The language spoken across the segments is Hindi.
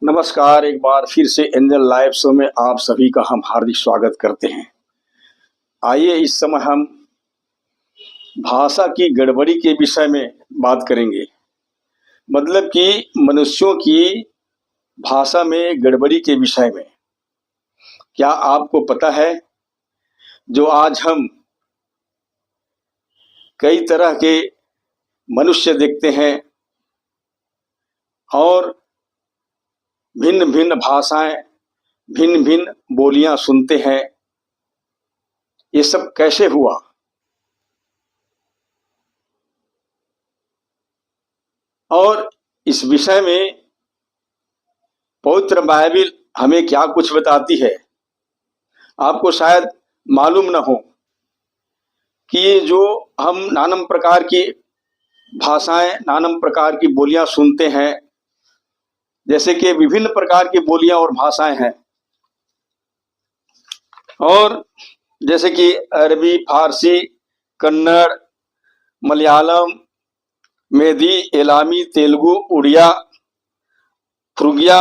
नमस्कार, एक बार फिर से एंजल लाइव शो में आप सभी का हम हार्दिक स्वागत करते हैं। आइए इस समय हम भाषा की गड़बड़ी के विषय में बात करेंगे। मतलब कि मनुष्यों की भाषा में गड़बड़ी के विषय में। क्या आपको पता है, जो आज हम कई तरह के मनुष्य देखते हैं और भिन्न भिन्न भाषाएं, भिन्न भिन्न बोलियां सुनते हैं, ये सब कैसे हुआ? और इस विषय में पवित्र बाइबिल हमें क्या कुछ बताती है, आपको शायद मालूम न हो कि ये जो हम नाना प्रकार की भाषाएं, नाना प्रकार की बोलियां सुनते हैं, जैसे कि विभिन्न प्रकार की बोलियां और भाषाएं हैं, और जैसे कि अरबी, फारसी, कन्नड़, मलयालम, मेधी, एलामी, तेलुगु, उड़िया, फ्रुगिया,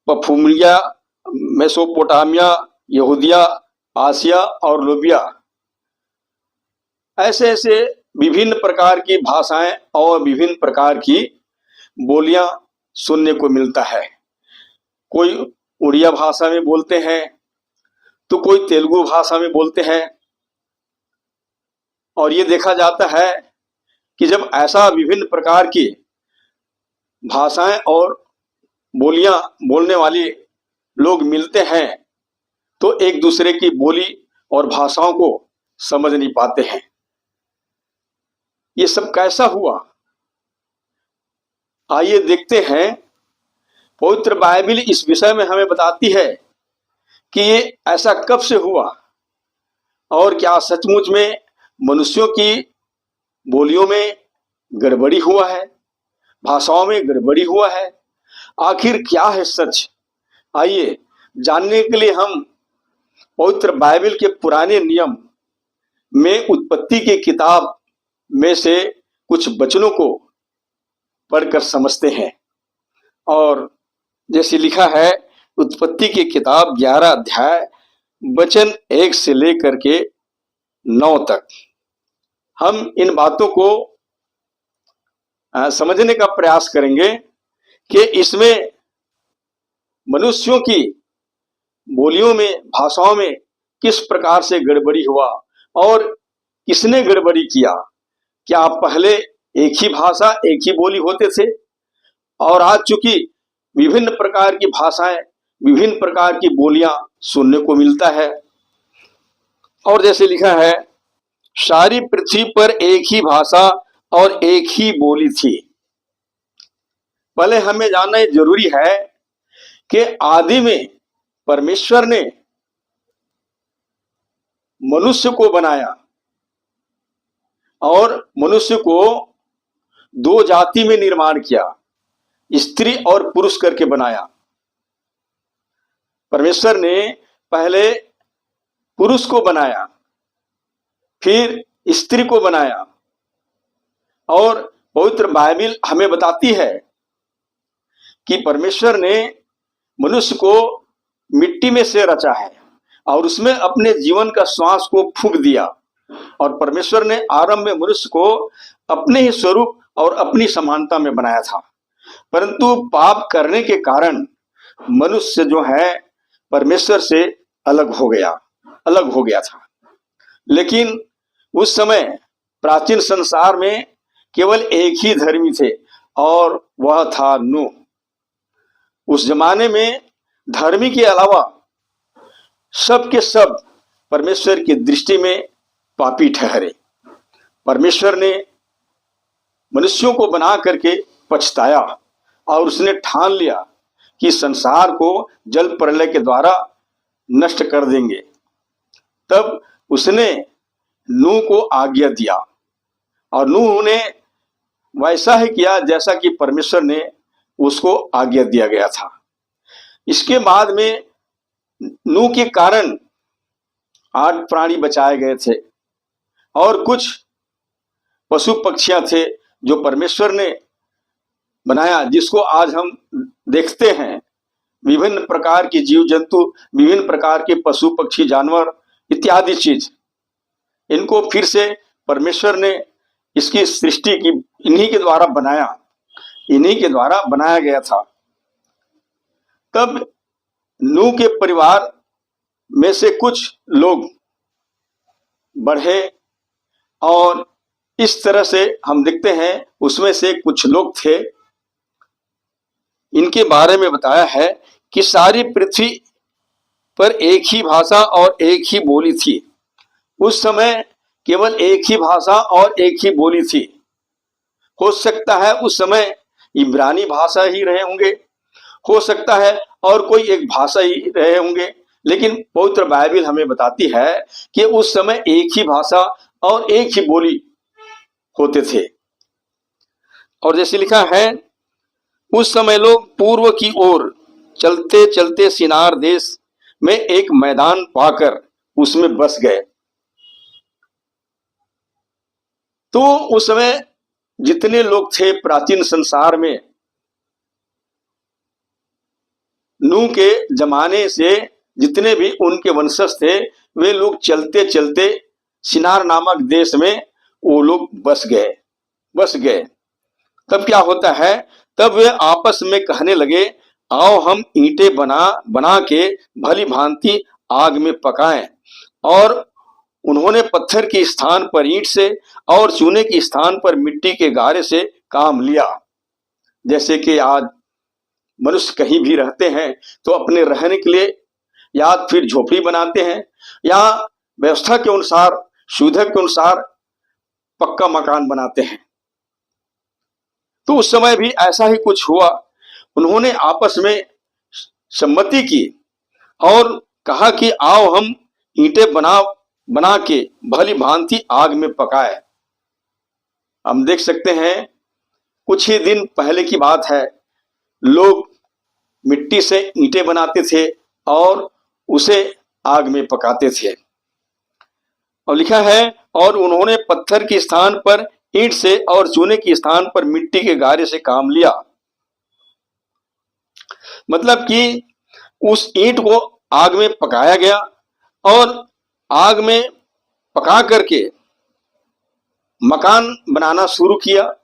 पफ्यूमिया, मेसोपोटामिया, यहूदिया, आसिया और लोबिया, ऐसे ऐसे विभिन्न प्रकार की भाषाएं और विभिन्न प्रकार की बोलियां सुनने को मिलता है। कोई उड़िया भाषा में बोलते हैं तो कोई तेलुगु भाषा में बोलते हैं। और ये देखा जाता है कि जब ऐसा विभिन्न प्रकार की भाषाएं और बोलियां बोलने वाले लोग मिलते हैं तो एक दूसरे की बोली और भाषाओं को समझ नहीं पाते हैं। ये सब कैसा हुआ? आइए देखते हैं। पवित्र बाइबिल इस विषय में हमें बताती है कि ये ऐसा कब से हुआ और क्या सचमुच में मनुष्यों की बोलियों में गड़बड़ी हुआ है, भाषाओं में गड़बड़ी हुआ है। आखिर क्या है सच? आइए जानने के लिए हम पवित्र बाइबिल के पुराने नियम में उत्पत्ति की किताब में से कुछ वचनों को पढ़कर समझते हैं। और जैसे लिखा है, उत्पत्ति की किताब 11 अध्याय वचन 1 से लेकर के 9 तक हम इन बातों को समझने का प्रयास करेंगे कि इसमें मनुष्यों की बोलियों में, भाषाओं में किस प्रकार से गड़बड़ी हुआ और किसने गड़बड़ी किया। क्या पहले एक ही भाषा, एक ही बोली होते थे और आज चूंकि विभिन्न प्रकार की भाषाएं, विभिन्न प्रकार की बोलियां सुनने को मिलता है। और जैसे लिखा है, सारी पृथ्वी पर एक ही भाषा और एक ही बोली थी। पहले हमें जानना जरूरी है कि आदि में परमेश्वर ने मनुष्य को बनाया और मनुष्य को दो जाति में निर्माण किया, स्त्री और पुरुष करके बनाया। परमेश्वर ने पहले पुरुष को बनाया, फिर स्त्री को बनाया। और पवित्र बाइबिल हमें बताती है कि परमेश्वर ने मनुष्य को मिट्टी में से रचा है और उसमें अपने जीवन का श्वास को फूंक दिया। और परमेश्वर ने आरंभ में मनुष्य को अपने ही स्वरूप और अपनी समानता में बनाया था, परंतु पाप करने के कारण मनुष्य जो है परमेश्वर से अलग हो गया था। लेकिन उस समय प्राचीन संसार में केवल एक ही धर्मी थे और वह था नूह। उस जमाने में धर्मी के अलावा सब के सब परमेश्वर की दृष्टि में पापी ठहरे। परमेश्वर ने मनुष्यों को बना करके पछताया और उसने ठान लिया कि संसार को जल प्रलय के द्वारा नष्ट कर देंगे। तब उसने नूह को आज्ञा दिया और नूह ने वैसा ही किया जैसा कि परमेश्वर ने उसको आज्ञा दिया गया था। इसके बाद में नूह के कारण 8 प्राणी बचाए गए थे और कुछ पशु पक्षियां थे जो परमेश्वर ने बनाया, जिसको आज हम देखते हैं विभिन्न प्रकार के जीव जंतु, विभिन्न प्रकार के पशु पक्षी जानवर इत्यादि चीज, इनको फिर से परमेश्वर ने इसकी सृष्टि की, इन्हीं के द्वारा बनाया, इन्हीं के द्वारा बनाया गया था। तब नूह के परिवार में से कुछ लोग बढ़े और इस तरह से हम देखते हैं उसमें से कुछ लोग थे, इनके बारे में बताया है कि सारी पृथ्वी पर एक ही भाषा और एक ही बोली थी। उस समय केवल एक ही भाषा और एक ही बोली थी। हो सकता है उस समय इब्रानी भाषा ही रहे होंगे, हो सकता है और कोई एक भाषा ही रहे होंगे, लेकिन पवित्र बाइबल हमें बताती है कि उस समय एक ही भाषा और एक ही बोली होते थे। और जैसे लिखा है, उस समय लोग पूर्व की ओर चलते चलते सिनार देश में एक मैदान पाकर उसमें बस गए। तो उस समय जितने लोग थे प्राचीन संसार में, नूह के जमाने से जितने भी उनके वंशज थे, वे लोग चलते चलते सिनार नामक देश में वो लोग बस गए। तब क्या होता है, तब वे आपस में कहने लगे, आओ हम ईंटें बना के भली भांति आग में पकाएं। और उन्होंने पत्थर के स्थान पर ईंट से और चूने के स्थान पर मिट्टी के गारे से काम लिया। जैसे कि आज मनुष्य कहीं भी रहते हैं तो अपने रहने के लिए या फिर झोपड़ी बनाते हैं या व्यवस्था के अनुसार, सुविधा के अनुसार पक्का मकान बनाते हैं। तो उस समय भी ऐसा ही कुछ हुआ। उन्होंने आपस में सम्मति की और कहा कि आओ हम ईंटें बना के भली भांति आग में पकाए। हम देख सकते हैं कुछ ही दिन पहले की बात है, लोग मिट्टी से ईंटें बनाते थे और उसे आग में पकाते थे। और लिखा है, और उन्होंने पत्थर के स्थान पर ईंट से और चूने के स्थान पर मिट्टी के गारे से काम लिया। मतलब कि उस ईंट को आग में पकाया गया और आग में पका करके मकान बनाना शुरू किया।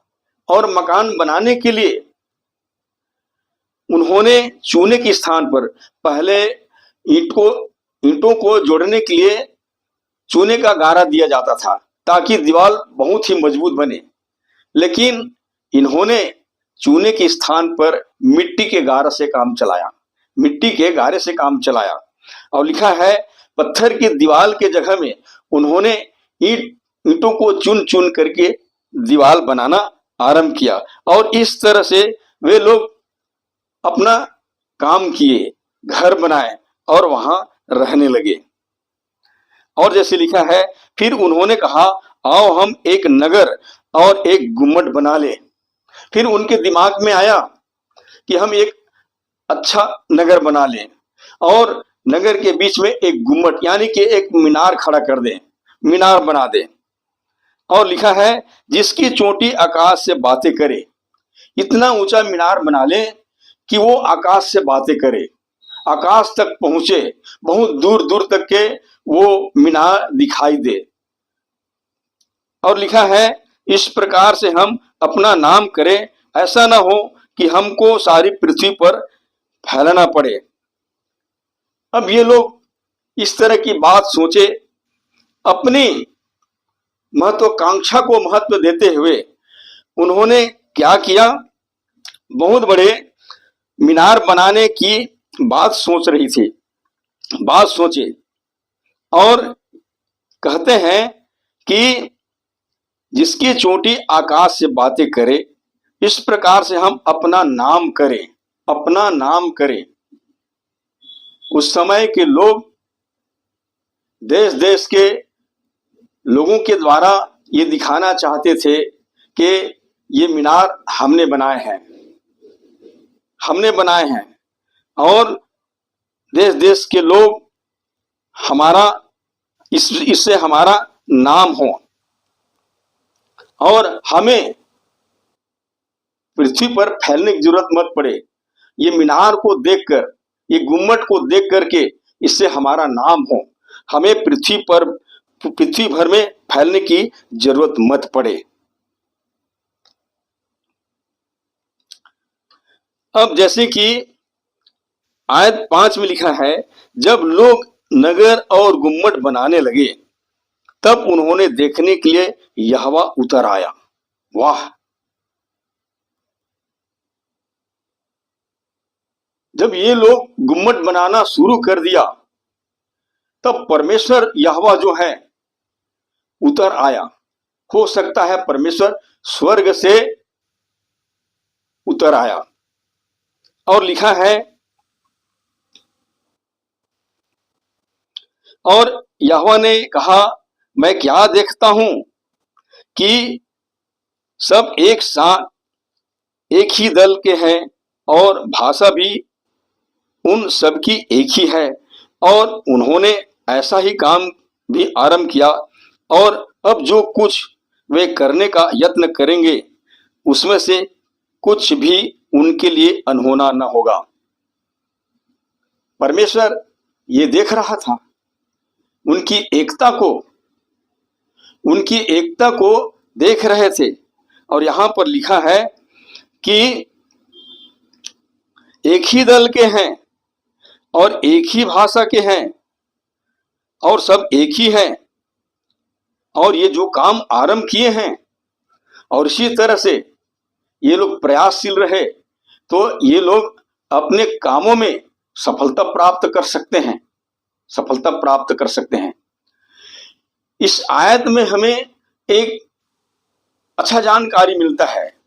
और मकान बनाने के लिए उन्होंने चूने के स्थान पर पहले ईंटों को जोड़ने के लिए चूने का गारा दिया जाता था ताकि दीवार बहुत ही मजबूत बने, लेकिन इन्होंने चूने के स्थान पर मिट्टी के गारे से काम चलाया। और लिखा है, पत्थर की दीवार के जगह में उन्होंने ईंटों को चुन चुन करके दीवार बनाना आरंभ किया। और इस तरह से वे लोग अपना काम किए, घर बनाए और वहां रहने लगे। और जैसे लिखा है, फिर उन्होंने कहा, आओ हम एक नगर और एक गुम्मट बना ले। फिर उनके दिमाग में आया कि हम एक अच्छा नगर बना लें और नगर के बीच में एक गुम्मट यानी कि एक मीनार खड़ा कर दें, मीनार बना दें। और लिखा है, जिसकी चोटी आकाश से बातें करे। इतना ऊंचा मीनार बना लें कि वो आकाश से बातें करे, आकाश तक पहुंचे, बहुत दूर दूर तक के वो मीनार दिखाई दे। और लिखा है, इस प्रकार से हम अपना नाम करें, ऐसा ना हो कि हमको सारी पृथ्वी पर फैलाना पड़े। अब ये लोग इस तरह की बात सोचे, अपनी महत्वाकांक्षा को महत्व देते हुए उन्होंने क्या किया, बहुत बड़े मीनार बनाने की बात सोचे और कहते हैं कि जिसकी चोटी आकाश से बातें करे, इस प्रकार से हम अपना नाम करें। उस समय के लोग देश देश के लोगों के द्वारा ये दिखाना चाहते थे कि ये मीनार हमने बनाए हैं और देश देश के लोग इससे हमारा नाम हो और हमें पृथ्वी पर फैलने की जरूरत मत पड़े। ये मीनार को देखकर ये गुम्मट को देख करके इससे हमारा नाम हो, हमें पृथ्वी भर में फैलने की जरूरत मत पड़े। अब जैसे कि आयत 5 में लिखा है, जब लोग नगर और गुम्मट बनाने लगे तब उन्होंने देखने के लिए यहोवा उतर आया। वाह! जब ये लोग गुम्मट बनाना शुरू कर दिया तब परमेश्वर यहोवा जो है उतर आया। हो सकता है परमेश्वर स्वर्ग से उतर आया। और लिखा है, और यहोवा ने कहा, मैं क्या देखता हूं कि सब एक साथ एक ही दल के हैं और भाषा भी उन सब की एक ही है, और उन्होंने ऐसा ही काम भी आरंभ किया, और अब जो कुछ वे करने का यत्न करेंगे उसमें से कुछ भी उनके लिए अनहोना न होगा। परमेश्वर ये देख रहा था उनकी एकता को देख रहे थे। और यहां पर लिखा है कि एक ही दल के हैं और एक ही भाषा के हैं और सब एक ही हैं, और ये जो काम आरंभ किए हैं और इसी तरह से ये लोग प्रयासशील रहे तो ये लोग अपने कामों में सफलता प्राप्त कर सकते हैं। इस आयत में हमें एक अच्छा जानकारी मिलता है।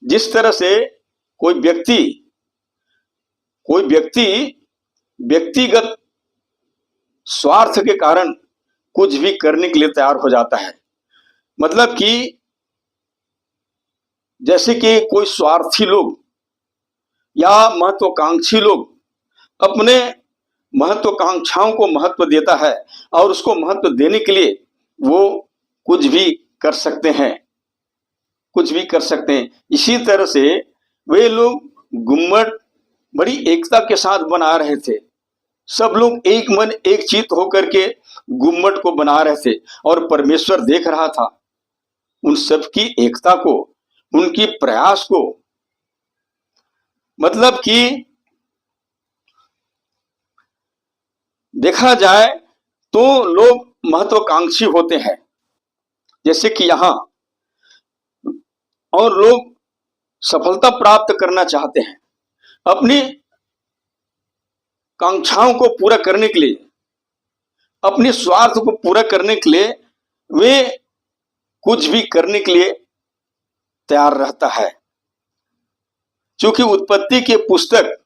जिस तरह से कोई व्यक्तिगत स्वार्थ के कारण कुछ भी करने के लिए तैयार हो जाता है। मतलब कि जैसे कि कोई स्वार्थी लोग या महत्वाकांक्षी लोग अपने महत्वाकांक्षाओं को महत्व देता है और उसको महत्व देने के लिए वो कुछ भी कर सकते हैं। इसी तरह से वे लोग गुम्मट बड़ी एकता के साथ बना रहे थे। सब लोग एक मन एक चित्त होकर के गुम्मट को बना रहे थे और परमेश्वर देख रहा था उन सब की एकता को, उनकी प्रयास को। मतलब कि देखा जाए तो लोग महत्वाकांक्षी होते हैं जैसे कि यहां, और लोग सफलता प्राप्त करना चाहते हैं। अपनी कांक्षाओं को पूरा करने के लिए, अपने स्वार्थ को पूरा करने के लिए वे कुछ भी करने के लिए तैयार रहता है। क्योंकि उत्पत्ति की पुस्तक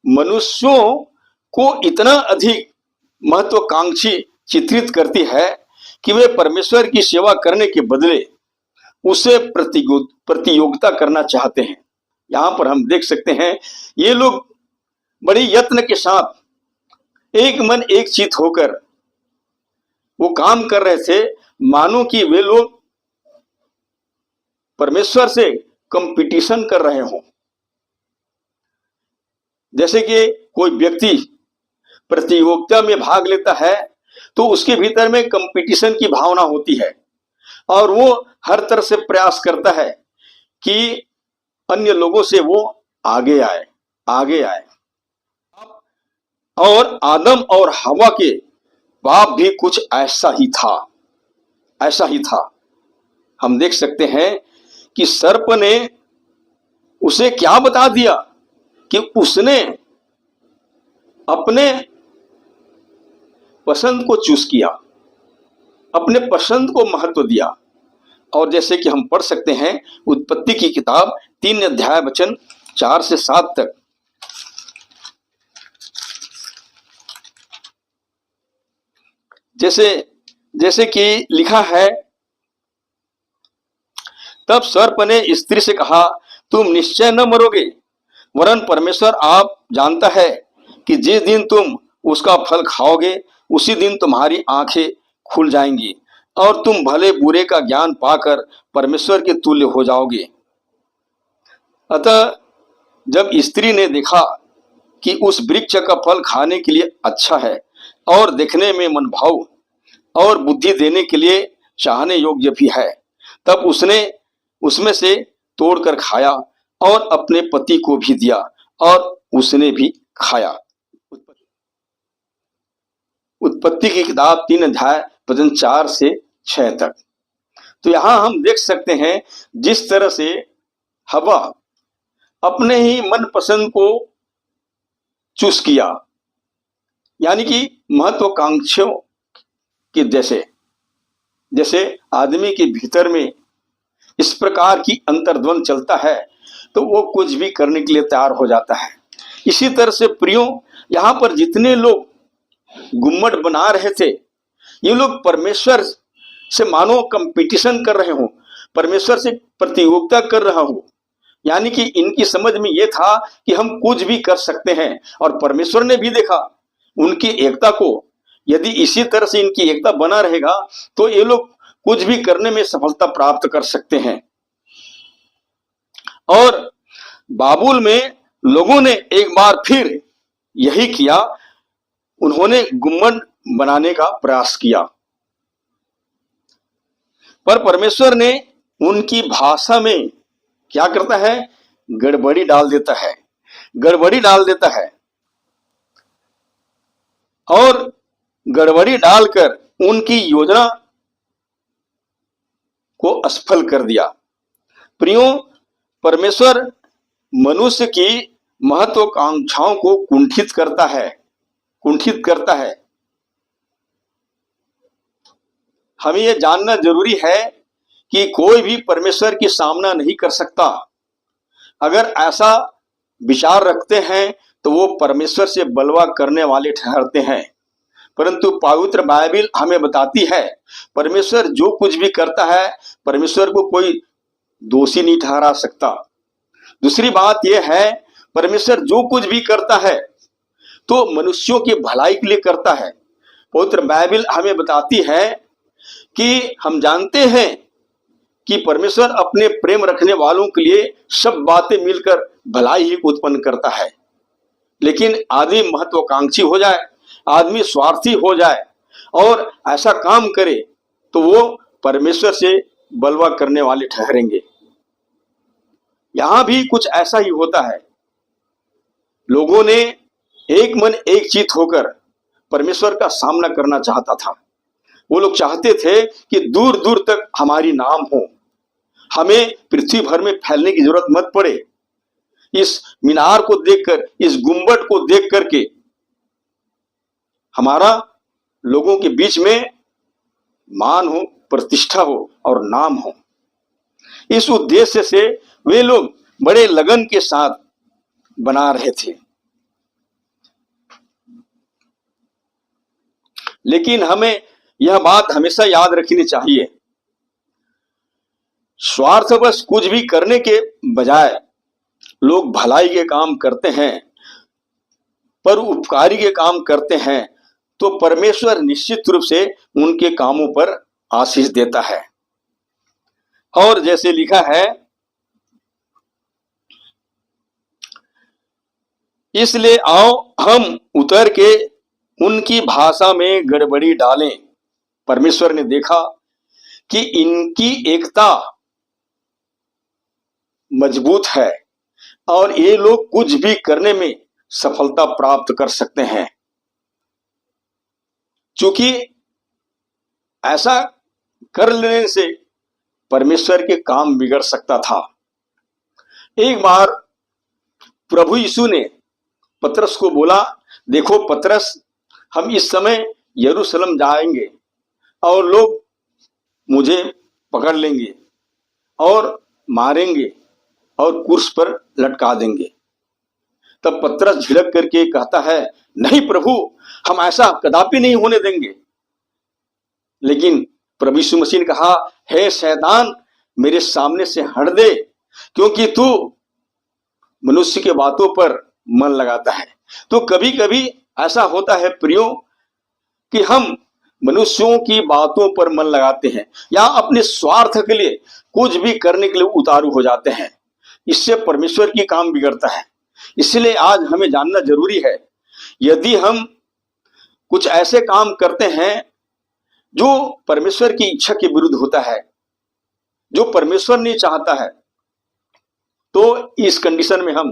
मनुष्यों को इतना अधिक महत्वाकांक्षी चित्रित करती है कि वे परमेश्वर की सेवा करने के बदले उसे प्रतियोगिता करना चाहते हैं। यहां पर हम देख सकते हैं ये लोग बड़े यत्न के साथ एक मन एक चित्त होकर वो काम कर रहे थे, मानो कि वे लोग परमेश्वर से कंपटीशन कर रहे हों। जैसे कि कोई व्यक्ति प्रतियोगिता में भाग लेता है तो उसके भीतर में कंपटीशन की भावना होती है और वो हर तरह से प्रयास करता है कि अन्य लोगों से वो आगे आए। और आदम और हवा के पाप भी कुछ ऐसा ही था। हम देख सकते हैं कि सर्प ने उसे क्या बता दिया कि उसने अपने पसंद को चूज किया, अपने पसंद को महत्व दिया। और जैसे कि हम पढ़ सकते हैं उत्पत्ति की किताब 3 अध्याय वचन 4 से 7 तक। जैसे कि लिखा है, तब सर्प ने स्त्री से कहा, तुम निश्चय न मरोगे, वरन परमेश्वर आप जानता है कि जिस दिन तुम उसका फल खाओगे उसी दिन तुम्हारी आंखें खुल जाएंगी और तुम भले बुरे का ज्ञान पाकर परमेश्वर के तुल्य हो जाओगे। अतः जब स्त्री ने देखा कि उस वृक्ष का फल खाने के लिए अच्छा है और देखने में मनभाऊ और बुद्धि देने के लिए चाहने योग्य भी है, तब उसने उसमें से तोड़कर खाया और अपने पति को भी दिया और उसने भी खाया। उत्पत्ति की किताब 3 अध्याय वचन 4 से 6 तक। तो यहां हम देख सकते हैं जिस तरह से हवा अपने ही मनपसंद को चूज किया, यानी कि महत्वाकांक्षियों के जैसे जैसे आदमी के भीतर में इस प्रकार की अंतर्द्वंद चलता है तो वो कुछ भी करने के लिए तैयार हो जाता है। इसी तरह से प्रियो, यहाँ पर जितने लोग गुम्मट बना रहे थे, ये लोग परमेश्वर से मानो कंपटीशन कर रहे हो, परमेश्वर से प्रतियोगिता कर रहा हो, यानी कि इनकी समझ में ये था कि हम कुछ भी कर सकते हैं। और परमेश्वर ने भी देखा उनकी एकता को, यदि इसी तरह से इनकी एकता बना रहेगा तो ये लोग कुछ भी करने में सफलता प्राप्त कर सकते हैं। और बाबुल में लोगों ने एक बार फिर यही किया, उन्होंने गुम्मट बनाने का प्रयास किया, पर परमेश्वर ने उनकी भाषा में क्या करता है, गड़बड़ी डाल देता है, गड़बड़ी डाल देता है और गड़बड़ी डालकर उनकी योजना को असफल कर दिया। प्रियो, परमेश्वर मनुष्य की महत्वाकांक्षाओं को कुंठित करता है, कुंठित करता है। हमें यह जानना जरूरी है कि कोई भी परमेश्वर की सामना नहीं कर सकता। अगर ऐसा विचार रखते हैं तो वो परमेश्वर से बलवा करने वाले ठहरते हैं। परंतु पवित्र बाइबल हमें बताती है परमेश्वर जो कुछ भी करता है, परमेश्वर को कोई दोषी नहीं ठहरा सकता। दूसरी बात यह है, परमेश्वर जो कुछ भी करता है तो मनुष्यों की भलाई के लिए करता है। पवित्र बाइबल हमें बताती है कि हम जानते हैं कि परमेश्वर अपने प्रेम रखने वालों के लिए सब बातें मिलकर भलाई ही उत्पन्न करता है। लेकिन आदमी महत्वाकांक्षी हो जाए, आदमी स्वार्थी हो जाए और ऐसा काम करे तो वो परमेश्वर से बलवा करने वाले ठहरेंगे। यहां भी कुछ ऐसा ही होता है। लोगों ने एक मन एक चित होकर परमेश्वर का सामना करना चाहता था। वो लोग चाहते थे कि दूर दूर तक हमारी नाम हो, हमें पृथ्वी भर में फैलने की जरूरत मत पड़े। इस मीनार को देखकर, इस गुंबद को देख करके हमारा लोगों के बीच में मान हो, प्रतिष्ठा हो और नाम हो। इस उद्देश्य से वे लोग बड़े लगन के साथ बना रहे थे। लेकिन हमें यह बात हमेशा याद रखनी चाहिए, स्वार्थवश कुछ भी करने के बजाय लोग भलाई के काम करते हैं, पर उपकारी के काम करते हैं तो परमेश्वर निश्चित रूप से उनके कामों पर आशीष देता है। और जैसे लिखा है, इसलिए आओ हम उतर के उनकी भाषा में गड़बड़ी डालें। परमेश्वर ने देखा कि इनकी एकता मजबूत है और ये लोग कुछ भी करने में सफलता प्राप्त कर सकते हैं। चूंकि ऐसा कर लेने से परमेश्वर के काम बिगड़ सकता था। एक बार प्रभु यीशु ने पतरस को बोला, देखो पतरस, हम इस समय यरूशलेम जाएंगे और लोग मुझे पकड़ लेंगे और मारेंगे और क्रूस पर लटका देंगे। तब पतरस झिड़क करके कहता है, नहीं प्रभु, हम ऐसा कदापि नहीं होने देंगे। लेकिन प्रभु यीशु मसीह ने कहा, हे शैतान, मेरे सामने से हट दे, क्योंकि तू मनुष्य के बातों पर मन लगाता है। तो कभी कभी ऐसा होता है प्रियो कि हम मनुष्यों की बातों पर मन लगाते हैं या अपने स्वार्थ के लिए कुछ भी करने के लिए उतारू हो जाते हैं। इससे परमेश्वर की काम बिगड़ता है। इसलिए आज हमें जानना जरूरी है, यदि हम कुछ ऐसे काम करते हैं जो परमेश्वर की इच्छा के विरुद्ध होता है, जो परमेश्वर नहीं चाहता है, तो इस कंडीशन में हम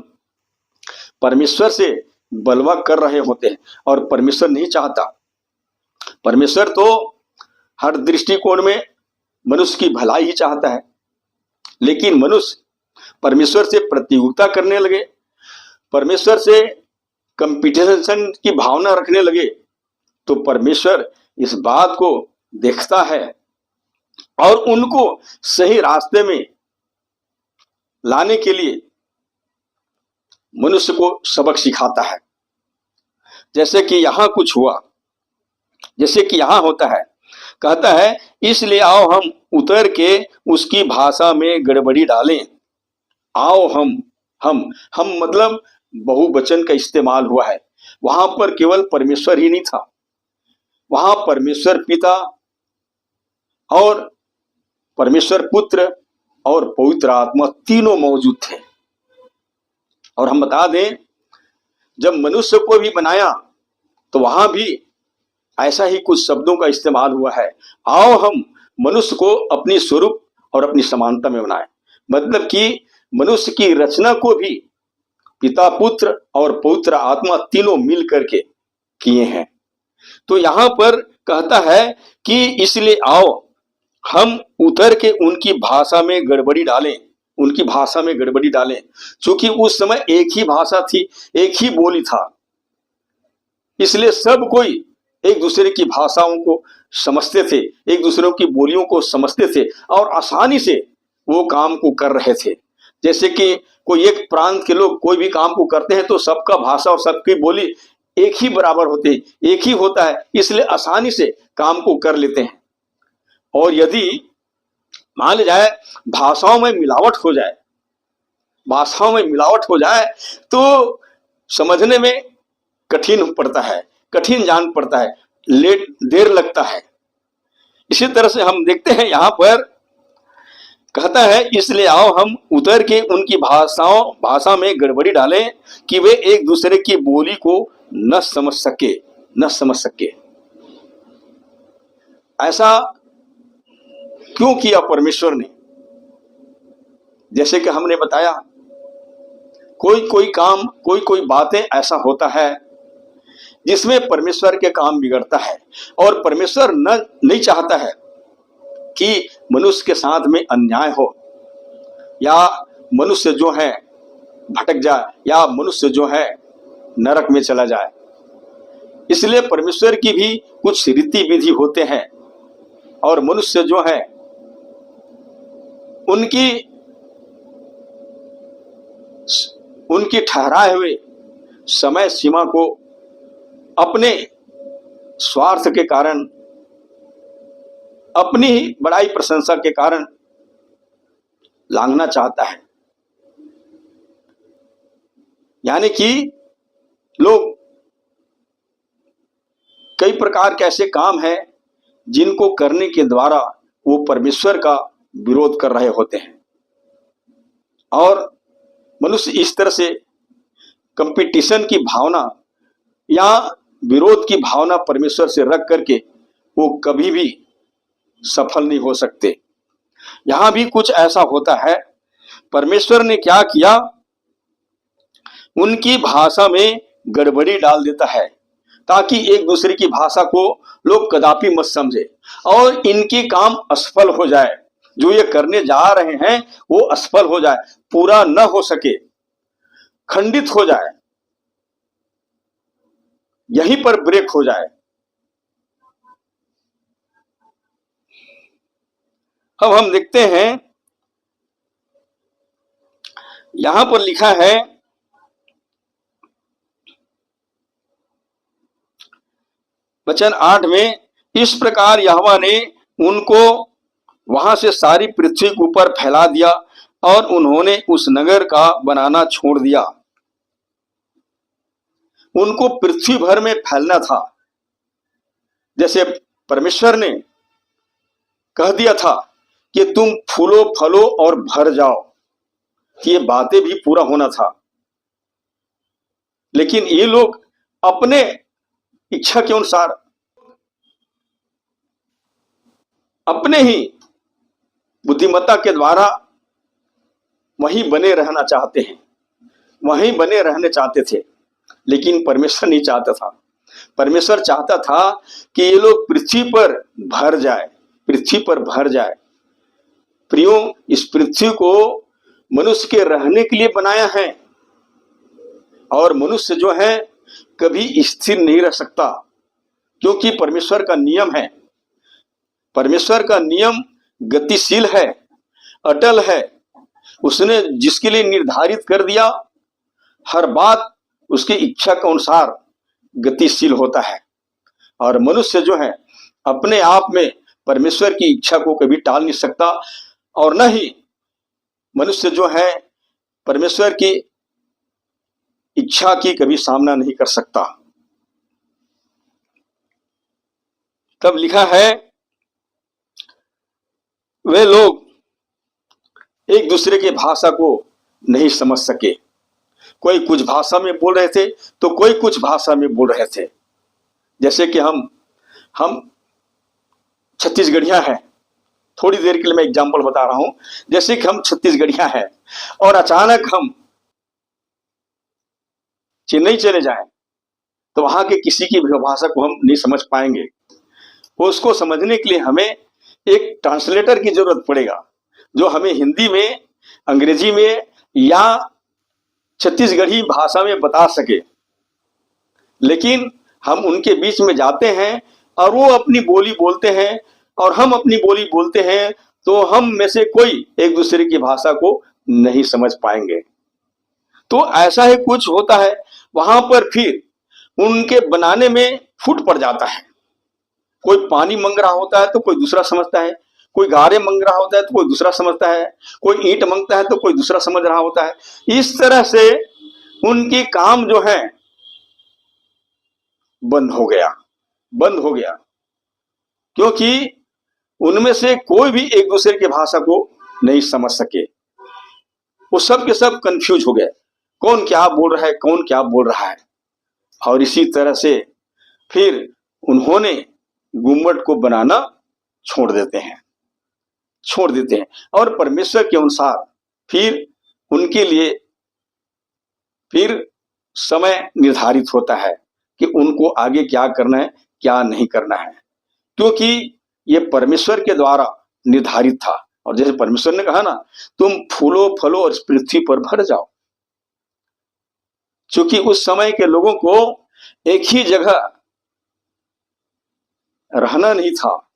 परमेश्वर से बलवा कर रहे होते हैं और परमेश्वर नहीं चाहता। परमेश्वर तो हर दृष्टिकोण में मनुष्य की भलाई ही चाहता है, लेकिन मनुष्य परमेश्वर से प्रतियोगिता करने लगे, परमेश्वर से कंपटीशन की भावना रखने लगे, तो परमेश्वर इस बात को देखता है और उनको सही रास्ते में लाने के लिए मनुष्य को सबक सिखाता है। जैसे कि यहां कुछ हुआ, जैसे कि यहां होता है, कहता है इसलिए आओ हम उतर के उसकी भाषा में गड़बड़ी डालें। आओ हम मतलब बहुवचन का इस्तेमाल हुआ है। वहां पर केवल परमेश्वर ही नहीं था, वहां परमेश्वर पिता और परमेश्वर पुत्र और पवित्र आत्मा तीनों मौजूद थे। और हम बता दें, जब मनुष्य को भी बनाया तो वहां भी ऐसा ही कुछ शब्दों का इस्तेमाल हुआ है। आओ हम मनुष्य को अपनी स्वरूप और अपनी समानता में बनाए, मतलब कि मनुष्य की रचना को भी पिता पुत्र और पवित्र आत्मा तीनों मिल करके किए हैं। तो यहां पर कहता है कि इसलिए आओ हम उतर के उनकी भाषा में गड़बड़ी डालें, उनकी भाषा में गड़बड़ी डालें। क्योंकि उस समय एक ही भाषा थी, एक ही बोली था, इसलिए सब कोई एक दूसरे की भाषाओं को समझते थे, एक दूसरे की बोलियों को समझते थे और आसानी से वो काम को कर रहे थे। जैसे कि कोई एक प्रांत के लोग कोई भी काम को करते हैं तो सबका भाषा और सबकी बोली एक ही बराबर होती है, एक ही होता है, इसलिए आसानी से काम को कर लेते हैं। और यदि मान लिया जाए भाषाओं में मिलावट हो जाए, भाषाओं में मिलावट हो जाए तो समझने में कठिन पड़ता है, कठिन जान पड़ता है, देर लगता है। इसी तरह से हम देखते हैं यहां पर कहता है इसलिए आओ हम उतर के उनकी भाषा में गड़बड़ी डालें कि वे एक दूसरे की बोली को न समझ सके। ऐसा क्यों किया परमेश्वर ने? जैसे कि हमने बताया, कोई काम, कोई बातें ऐसा होता है जिसमें परमेश्वर के काम बिगड़ता है और परमेश्वर नहीं चाहता है कि मनुष्य के साथ में अन्याय हो या मनुष्य जो है भटक जाए या मनुष्य जो है नरक में चला जाए। इसलिए परमेश्वर की भी कुछ रीति विधि होते हैं और मनुष्य जो है उनकी ठहराए हुए समय सीमा को अपने स्वार्थ के कारण, अपनी ही बड़ाई प्रशंसा के कारण लांघना चाहता है। यानी कि लोग कई प्रकार के ऐसे काम हैं जिनको करने के द्वारा वो परमेश्वर का विरोध कर रहे होते हैं और मनुष्य इस तरह से कंपटीशन की भावना या विरोध की भावना परमेश्वर से रख करके वो कभी भी सफल नहीं हो सकते। यहां भी कुछ ऐसा होता है, परमेश्वर ने क्या किया, उनकी भाषा में गड़बड़ी डाल देता है ताकि एक दूसरे की भाषा को लोग कदापि मत समझे और इनकी काम असफल हो जाए। जो ये करने जा रहे हैं वो असफल हो जाए, पूरा न हो सके, खंडित हो जाए, यहीं पर ब्रेक हो जाए। अब हम देखते हैं यहां पर लिखा है वचन 8 में, इस प्रकार यहोवा ने उनको वहां से सारी पृथ्वी के ऊपर फैला दिया और उन्होंने उस नगर का बनाना छोड़ दिया। उनको पृथ्वी भर में फैलना था। जैसे परमेश्वर ने कह दिया था कि तुम फूलो फलो और भर जाओ, ये बातें भी पूरा होना था। लेकिन ये लोग अपने इच्छा के अनुसार अपने ही बुद्धिमत्ता के द्वारा वहीं बने रहना चाहते हैं, वहीं बने रहने चाहते थे। लेकिन परमेश्वर नहीं चाहता था। परमेश्वर चाहता था कि ये लोग पृथ्वी पर भर जाए, पृथ्वी पर भर जाए। प्रियो, इस पृथ्वी को मनुष्य के रहने के लिए बनाया है, और मनुष्य जो है कभी स्थिर नहीं रह सकता, क्योंकि परमेश्वर का नियम है। परमेश्वर का नियम गतिशील है, अटल है। उसने जिसके लिए निर्धारित कर दिया, हर बात उसकी इच्छा के अनुसार गतिशील होता है। और मनुष्य जो है अपने आप में परमेश्वर की इच्छा को कभी टाल नहीं सकता, और न ही मनुष्य जो है परमेश्वर की इच्छा की कभी सामना नहीं कर सकता। तब लिखा है, वे लोग एक दूसरे की भाषा को नहीं समझ सके। कोई कुछ भाषा में बोल रहे थे तो कोई कुछ भाषा में बोल रहे थे। जैसे कि हम छत्तीसगढ़िया हैं। थोड़ी देर के लिए मैं एग्जाम्पल बता रहा हूं। जैसे कि हम छत्तीसगढ़िया हैं और अचानक हम चेन्नई चले जाएं, तो वहां के किसी की भी भाषा को हम नहीं समझ पाएंगे। उसको समझने के लिए हमें एक ट्रांसलेटर की जरूरत पड़ेगा, जो हमें हिंदी में, अंग्रेजी में या छत्तीसगढ़ी भाषा में बता सके। लेकिन हम उनके बीच में जाते हैं और वो अपनी बोली बोलते हैं और हम अपनी बोली बोलते हैं, तो हम में से कोई एक दूसरे की भाषा को नहीं समझ पाएंगे। तो ऐसा ही कुछ होता है वहां पर। फिर उनके बनाने में फूट पड़ जाता है। कोई पानी मांग रहा होता है तो कोई दूसरा समझता है, कोई गारे मांग रहा होता है तो कोई दूसरा समझता है, कोई ईंट मांगता है तो कोई दूसरा समझ रहा होता है। इस तरह से उनकी काम जो है बंद हो गया, क्योंकि उनमें से कोई भी एक दूसरे की भाषा को नहीं समझ सके। वो सब के सब कंफ्यूज हो गए, कौन क्या बोल रहा है, कौन क्या बोल रहा है। और इसी तरह से फिर उन्होंने गुम्बद को बनाना छोड़ देते हैं और परमेश्वर के अनुसार फिर उनके लिए फिर समय निर्धारित होता है कि उनको आगे क्या करना है, क्या नहीं करना है, क्योंकि ये परमेश्वर के द्वारा निर्धारित था। और जैसे परमेश्वर ने कहा ना, तुम फूलो फलो और इस पृथ्वी पर भर जाओ। क्योंकि उस समय के लोगों को एक ही जगह रहना नहीं था,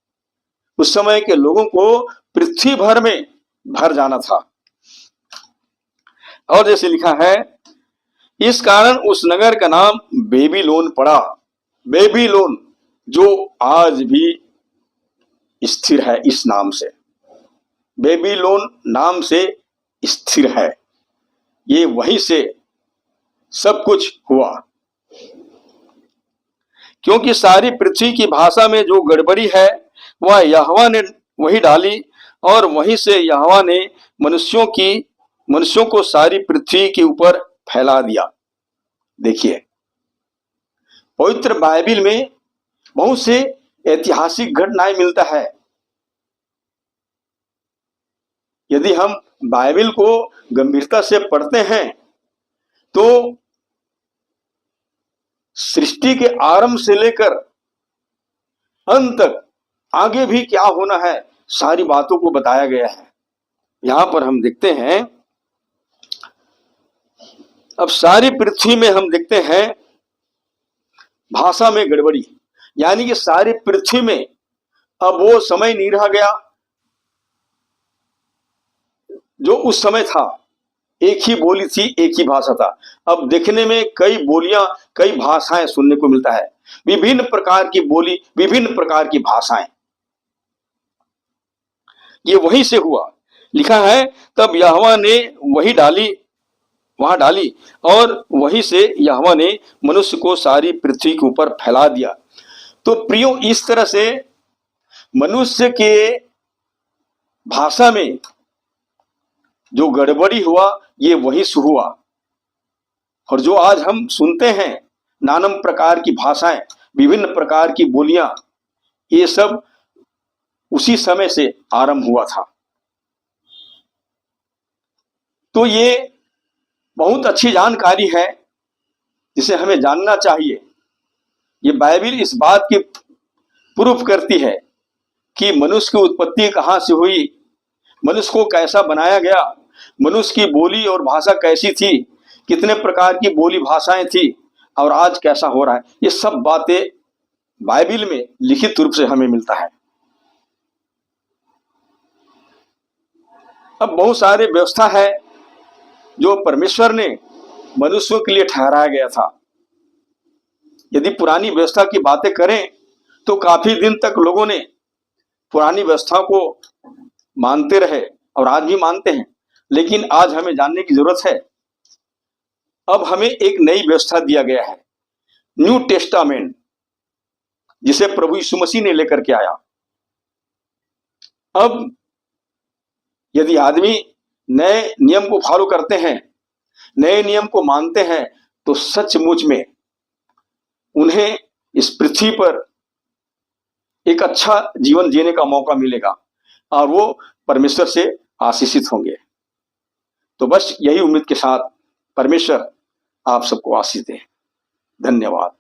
उस समय के लोगों को पृथ्वी भर में भर जाना था। और जैसे लिखा है, इस कारण उस नगर का नाम बेबीलोन पड़ा। बेबीलोन जो आज भी स्थिर है, इस नाम से, बेबीलोन नाम से स्थिर है। ये वहीं से सब कुछ हुआ, क्योंकि सारी पृथ्वी की भाषा में जो गड़बड़ी है वह यहोवा ने वही डाली, और वहीं से यहोवा ने मनुष्यों को सारी पृथ्वी के ऊपर फैला दिया। देखिए, पवित्र बाइबिल में बहुत से ऐतिहासिक घटनाएं मिलता है। यदि हम बाइबिल को गंभीरता से पढ़ते हैं तो सृष्टि के आरंभ से लेकर अंत तक आगे भी क्या होना है, सारी बातों को बताया गया है। यहां पर हम देखते हैं, अब सारी पृथ्वी में हम देखते हैं भाषा में गड़बड़ी, यानी कि सारी पृथ्वी में अब वो समय नहीं रह गया जो उस समय था। एक ही बोली थी, एक ही भाषा था। अब देखने में कई बोलियां, कई भाषाएं सुनने को मिलता है, विभिन्न प्रकार की बोली, विभिन्न प्रकार की भाषाएं। ये वहीं से हुआ। लिखा है, तब यहोवा ने वहां डाली और वहीं से यहोवा ने मनुष्य को सारी पृथ्वी के ऊपर फैला दिया। तो प्रियो, इस तरह से मनुष्य के भाषा में जो गड़बड़ी हुआ, ये वहीं से हुआ। और जो आज हम सुनते हैं नानम प्रकार की भाषाएं, विभिन्न प्रकार की बोलियां, ये सब उसी समय से आरंभ हुआ था। तो ये बहुत अच्छी जानकारी है जिसे हमें जानना चाहिए। ये बाइबिल इस बात की प्रूफ करती है कि मनुष्य की उत्पत्ति कहाँ से हुई, मनुष्य को कैसा बनाया गया, मनुष्य की बोली और भाषा कैसी थी, कितने प्रकार की बोली भाषाएं थी, और आज कैसा हो रहा है। ये सब बातें बाइबिल में लिखित रूप से हमें मिलता है। अब बहुत सारे व्यवस्था है जो परमेश्वर ने मनुष्यों के लिए ठहराया गया था। यदि पुरानी व्यवस्था की बातें करें तो काफी दिन तक लोगों ने पुरानी व्यवस्था को मानते रहे और आज भी मानते हैं, लेकिन आज हमें जानने की जरूरत है। अब हमें एक नई व्यवस्था दिया गया है, न्यू टेस्टामेंट, जिसे प्रभु यीशु मसीह ने लेकर के आया। अब यदि आदमी नए नियम को फॉलो करते हैं, नए नियम को मानते हैं, तो सचमुच में उन्हें इस पृथ्वी पर एक अच्छा जीवन जीने का मौका मिलेगा और वो परमेश्वर से आशीषित होंगे। तो बस यही उम्मीद के साथ परमेश्वर आप सबको आशीष दे। धन्यवाद।